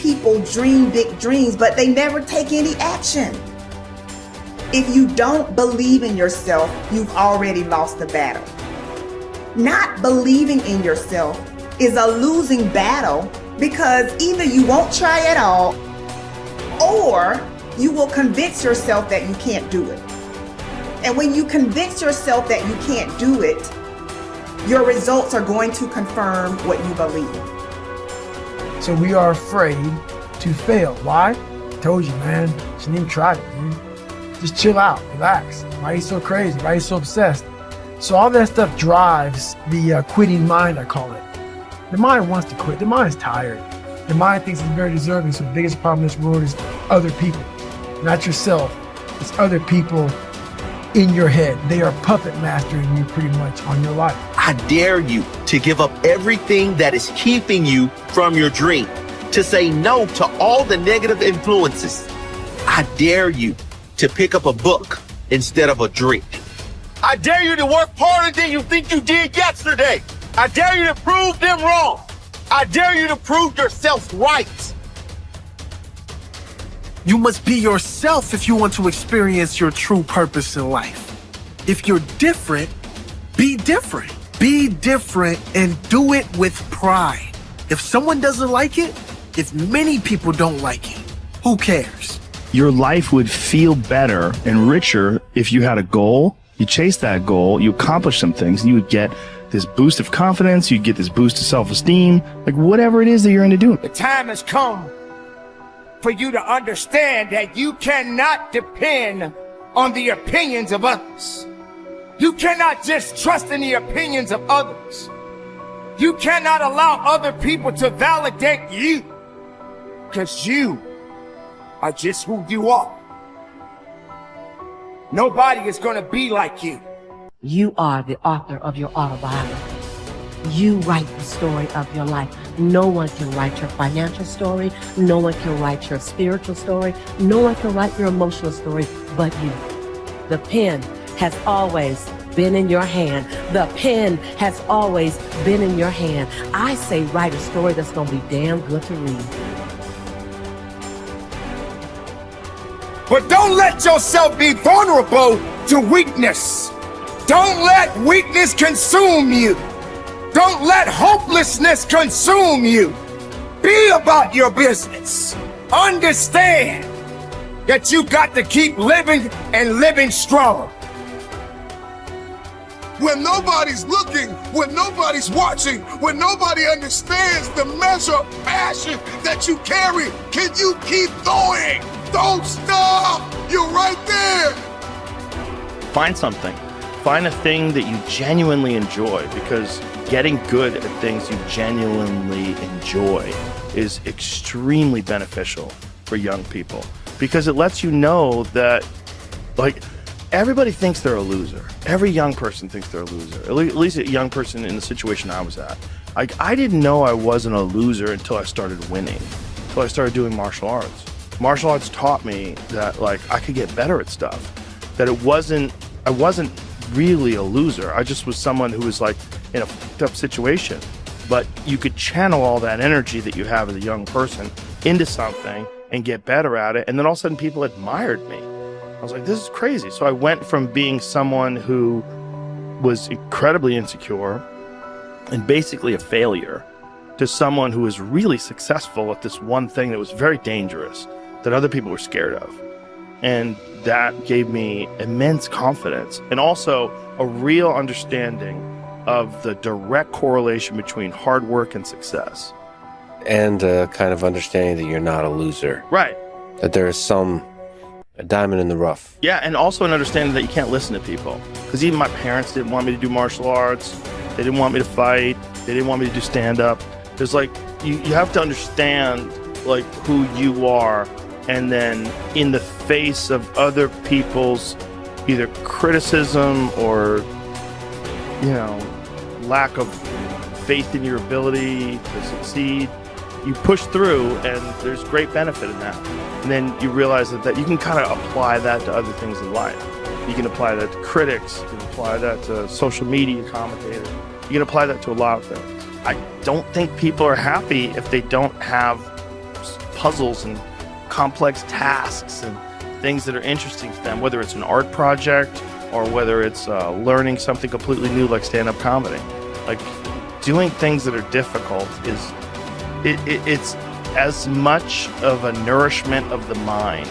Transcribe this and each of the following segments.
people dream big dreams, but they never take any action. If you don't believe in yourself, you've already lost the battle. Not believing in yourself is a losing battle because either you won't try at all or you will convince yourself that you can't do it. And when you convince yourself that you can't do it, your results are going to confirm what you believe. So we are afraid to fail. Why? I told you, man. Shouldn't even try it, dude. Just chill out, relax. Why are you so crazy? Why are you so obsessed? So all that stuff drives the quitting mind, I call it. The mind wants to quit. The mind is tired. The mind thinks it's very deserving. So the biggest problem in this world is other people, not yourself. It's other people in your head. They are puppet mastering you pretty much on your life. I dare you to give up everything that is keeping you from your dream, to say no to all the negative influences. I dare you to pick up a book instead of a drink. I dare you to work harder than you think you did yesterday. I dare you to prove them wrong. I dare you to prove yourself right. You must be yourself if you want to experience your true purpose in life. If you're different, be different. Be different and do it with pride. If someone doesn't like it, if many people don't like it, who cares? Your life would feel better and richer if you had a goal, you chase that goal, you accomplish some things, and you would get this boost of confidence, you'd get this boost of self-esteem, like whatever it is that you're into doing. The time has come for you to understand that you cannot depend on the opinions of others. You cannot just trust in the opinions of others. You cannot allow other people to validate you, because you are just who you are. Nobody is going to be like you. You are the author of your autobiography. You write the story of your life. No one can write your financial story. No one can write your spiritual story. No one can write your emotional story but you. The pen has always been in your hand. The pen has always been in your hand. I say write a story that's going to be damn good to read. But don't let yourself be vulnerable to weakness. Don't let weakness consume you. Don't let hopelessness consume you. Be about your business. Understand that you got to keep living and living strong. When nobody's looking, when nobody's watching, when nobody understands the measure of passion that you carry, can you keep going? Don't stop. You're right there. Find something. Find a thing that you genuinely enjoy, because getting good at things you genuinely enjoy is extremely beneficial for young people, because it lets you know that, like, everybody thinks they're a loser. Every young person thinks they're a loser. At least a young person in the situation I was at. Like, I didn't know I wasn't a loser until I started winning, until I started doing martial arts. Martial arts taught me that, like, I could get better at stuff, that I wasn't really a loser. I just was someone who was, like, in a fucked up situation, but you could channel all that energy that you have as a young person into something and get better at it, and then all of a sudden people admired me. I was like, this is crazy. So I went from being someone who was incredibly insecure and basically a failure to someone who was really successful at this one thing that was very dangerous, that other people were scared of. And that gave me immense confidence, and also a real understanding of the direct correlation between hard work and success. And kind of understanding that you're not a loser. Right. That there is a diamond in the rough. Yeah, and also an understanding that you can't listen to people. Because even my parents didn't want me to do martial arts. They didn't want me to fight. They didn't want me to do stand-up. There's like, you have to understand, like, who you are, and then in the face of other people's either criticism or, you know, lack of faith in your ability to succeed, you push through, and there's great benefit in that. And then you realize that you can kind of apply that to other things in life. You can apply that to critics, you can apply that to social media commentators, you can apply that to a lot of things. I don't think people are happy if they don't have puzzles and complex tasks and things that are interesting to them, whether it's an art project or whether it's learning something completely new like stand-up comedy. Like, doing things that are difficult it's as much of a nourishment of the mind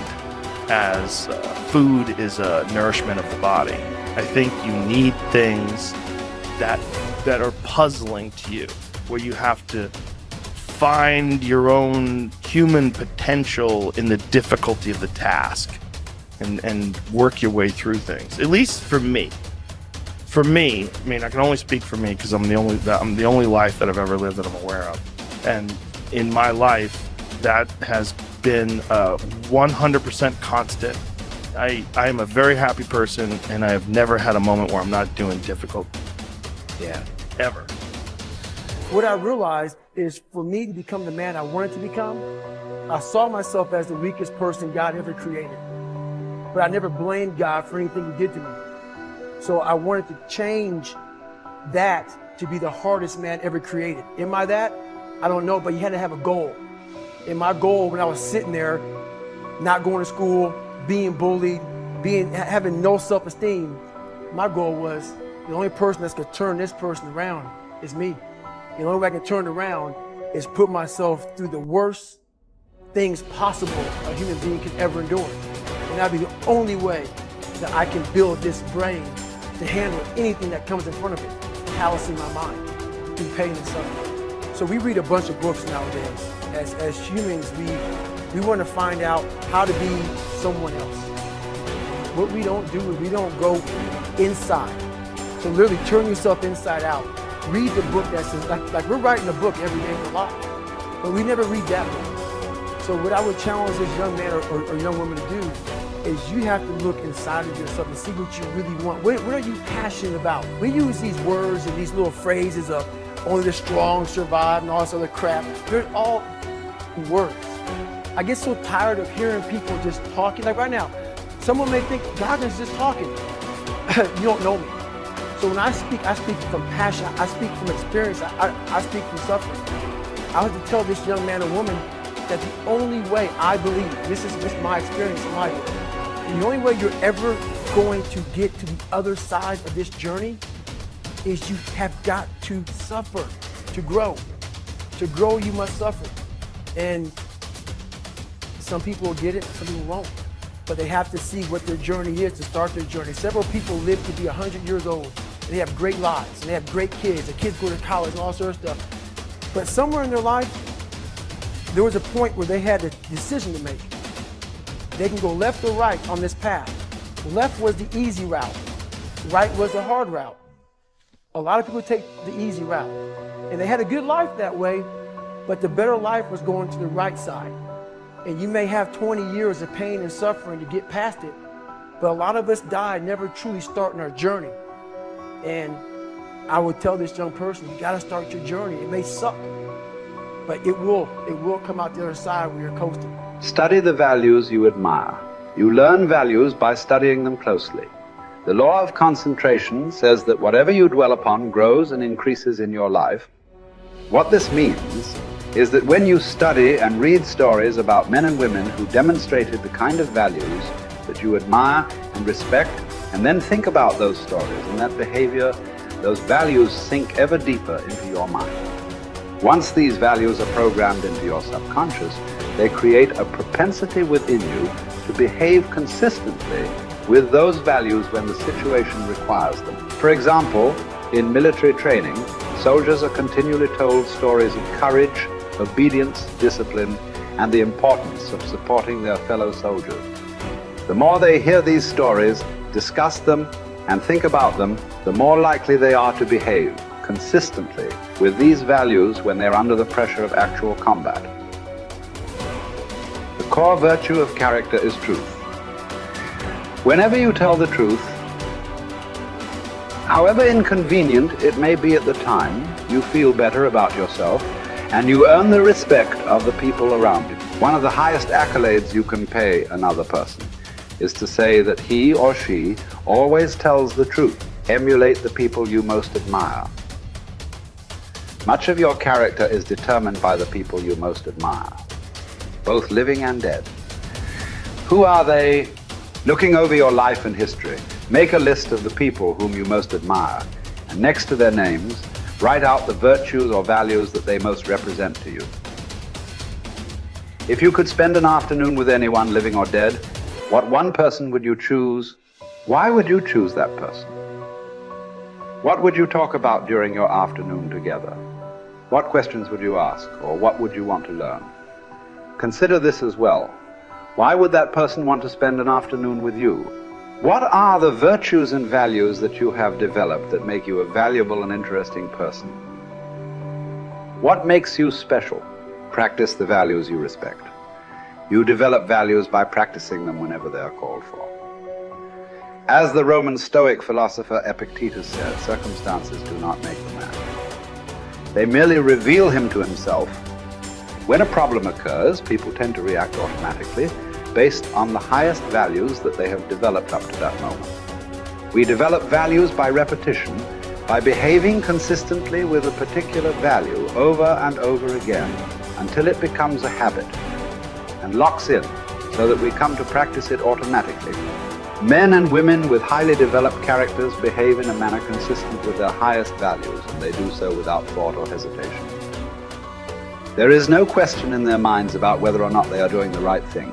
as food is a nourishment of the body. I think you need things that are puzzling to you, where you have to find your own human potential in the difficulty of the task and work your way through things. At least for me. For me, I mean, I can only speak for me because I'm the only life that I've ever lived that I'm aware of. And in my life, that has been 100% constant. I am a very happy person, and I have never had a moment where I'm not doing difficult. Yeah, ever. What I realized is, for me to become the man I wanted to become, I saw myself as the weakest person God ever created. But I never blamed God for anything he did to me. So I wanted to change that to be the hardest man ever created. Am I that? I don't know, but you had to have a goal. And my goal, when I was sitting there, not going to school, being bullied, having no self-esteem, my goal was, the only person that's gonna turn this person around is me. The only way I can turn it around is put myself through the worst things possible a human being can ever endure. And that'd be the only way that I can build this brain to handle anything that comes in front of it, callousing my mind through pain and suffering. So we read a bunch of books nowadays. As humans, we want to find out how to be someone else. What we don't do is we don't go inside. So literally turn yourself inside out. Read the book that's like we're writing a book every day of our life, but we never read that book. So what I would challenge this young man or young woman to do is you have to look inside of yourself and see what you really want. What are you passionate about? We use these words and these little phrases of only the strong survive and all this other crap. They're all words. I get so tired of hearing people just talking. Like right now, someone may think Goggins is just talking. You don't know me. So when I speak from passion. I speak from experience. I speak from suffering. I have to tell this young man or woman that the only way I believe, this is just my experience in life, the only way you're ever going to get to the other side of this journey is you have got to suffer to grow. To grow, you must suffer. And some people will get it, some people won't. But they have to see what their journey is to start their journey. Several people live to be 100 years old, and they have great lives, and they have great kids. The kids go to college and all sorts of stuff. But somewhere in their life, there was a point where they had a decision to make. They can go left or right on this path. Left was the easy route. Right was the hard route. A lot of people take the easy route. And they had a good life that way, but the better life was going to the right side. And you may have 20 years of pain and suffering to get past it, but a lot of us die never truly starting our journey. And I would tell this young person, you gotta start your journey. It may suck, but it will come out the other side where you're coasting. Study the values you admire. You learn values by studying them closely. The law of concentration says that whatever you dwell upon grows and increases in your life. What this means is that when you study and read stories about men and women who demonstrated the kind of values that you admire and respect, and then think about those stories and that behavior, those values sink ever deeper into your mind. Once these values are programmed into your subconscious, they create a propensity within you to behave consistently with those values when the situation requires them. For example, in military training, soldiers are continually told stories of courage, obedience, discipline, and the importance of supporting their fellow soldiers. The more they hear these stories, discuss them, and think about them, the more likely they are to behave consistently with these values when they're under the pressure of actual combat. The core virtue of character is truth. Whenever you tell the truth, however inconvenient it may be at the time, you feel better about yourself and you earn the respect of the people around you. One of the highest accolades you can pay another person is to say that he or she always tells the truth. Emulate the people you most admire. Much of your character is determined by the people you most admire. both living and dead. Who are they? Looking over your life and history, make a list of the people whom you most admire, and next to their names, write out the virtues or values that they most represent to you. If you could spend an afternoon with anyone, living or dead, what one person would you choose? Why would you choose that person? What would you talk about during your afternoon together? What questions would you ask, or what would you want to learn? Consider this as well. Why would that person want to spend an afternoon with you? What are the virtues and values that you have developed that make you a valuable and interesting person? What makes you special? Practice the values you respect. You develop values by practicing them whenever they are called for. As the Roman Stoic philosopher Epictetus said, circumstances do not make the man. They merely reveal him to himself. When a problem occurs, people tend to react automatically based on the highest values that they have developed up to that moment. We develop values by repetition, by behaving consistently with a particular value over and over again until it becomes a habit and locks in so that we come to practice it automatically. Men and women with highly developed characters behave in a manner consistent with their highest values, and they do so without thought or hesitation. There is no question in their minds about whether or not they are doing the right thing.